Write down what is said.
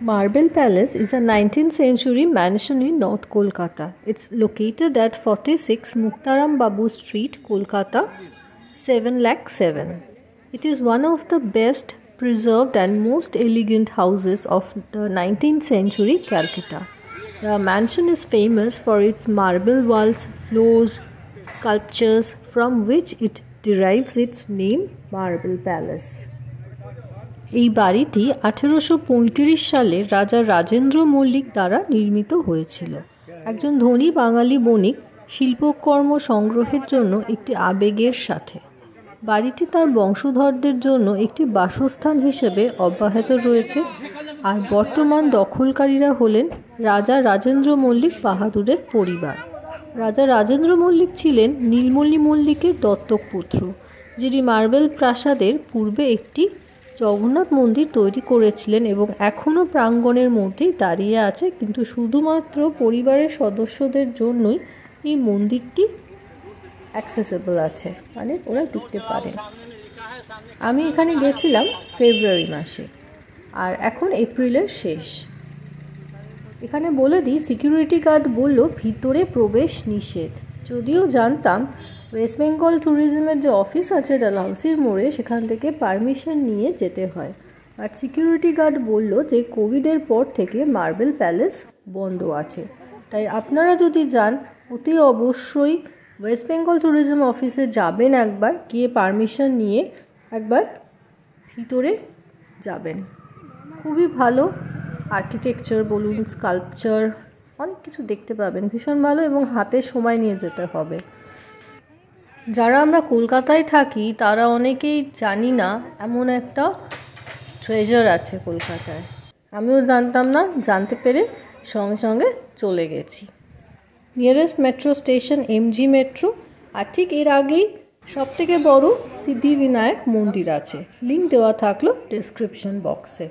Marble Palace is a 19th century mansion in North Kolkata. It's located at 46 Muktaram Babu Street, Kolkata, 707. It is one of the best preserved and most elegant houses of the 19th century Calcutta. The mansion is famous for its marble walls, floors, sculptures from which it derives its name Marble Palace. এই বাড়িটি 1835 সালে রাজা রাজেন্দ্র মল্লিক দ্বারা নির্মিত হয়েছিল। একজন ধনী বাঙালি বণিক শিল্পকর্ম সংগ্রহের জন্য একটি আবেগের সাথে। বাড়িটি তার বংশধরদের জন্য একটি বাসস্থান হিসেবে অব্যাহত রয়েছে, আর বর্তমান দখলকারীরা হলেন রাজা রাজেন্দ্র মল্লিক বাহাদুরের পরিবার। রাজা রাজেন্দ্র মল্লিক ছিলেন নীলমণি মল্লিকের দত্তক পুত্র, যিনি মার্বেল প্রাসাদের পূর্বে একটি জগন্নাথ মন্দির তৈরি করেছিলেন এবং এখনও প্রাঙ্গণের মধ্যেই দাঁড়িয়ে আছে, কিন্তু শুধুমাত্র পরিবারের সদস্যদের জন্যই এই মন্দিরটি অ্যাক্সেসেবল আছে, মানে ওরা ঢুকতে পারে। আমি এখানে গেছিলাম ফেব্রুয়ারি মাসে, আর এখন এপ্রিলের শেষ। এখানে বলে দিই, সিকিউরিটি গার্ড বলল ভিতরে প্রবেশ নিষেধ। যদিও জানতাম ওয়েস্ট বেঙ্গল ট্যুরিজমের যে অফিস আছে ডালহাউসির মোড়ে, সেখান থেকে পারমিশন নিয়ে যেতে হয়, বাট সিকিউরিটি গার্ড বলল যে কোভিডের পর থেকে মার্বেল প্যালেস বন্ধ আছে, তাই আপনারা যদি যান অতি অবশ্যই ওয়েস্ট বেঙ্গল ট্যুরিজম অফিসে যাবেন, একবার গিয়ে পারমিশন নিয়ে একবার ভিতরে যাবেন। খুবই ভালো আর্কিটেকচার বলুন, স্কাল্পচার, অনেক কিছু দেখতে পাবেন, ভীষণ ভালো, এবং হাতে সময় নিয়ে যেতে হবে। যারা আমরা কলকাতায় থাকি তারা অনেকেই জানি না এমন একটা ট্রেজার আছে কলকাতায়। আমিও জানতাম না, জানতে পেরে সঙ্গে সঙ্গে চলে গেছি। Nearest metro station MG metro, আর ঠিক এর আগেই সবথেকে বড় সিদ্ধিবিনায়ক মন্দির আছে। লিঙ্ক দেওয়া থাকলো ডেসক্রিপশন বক্সে।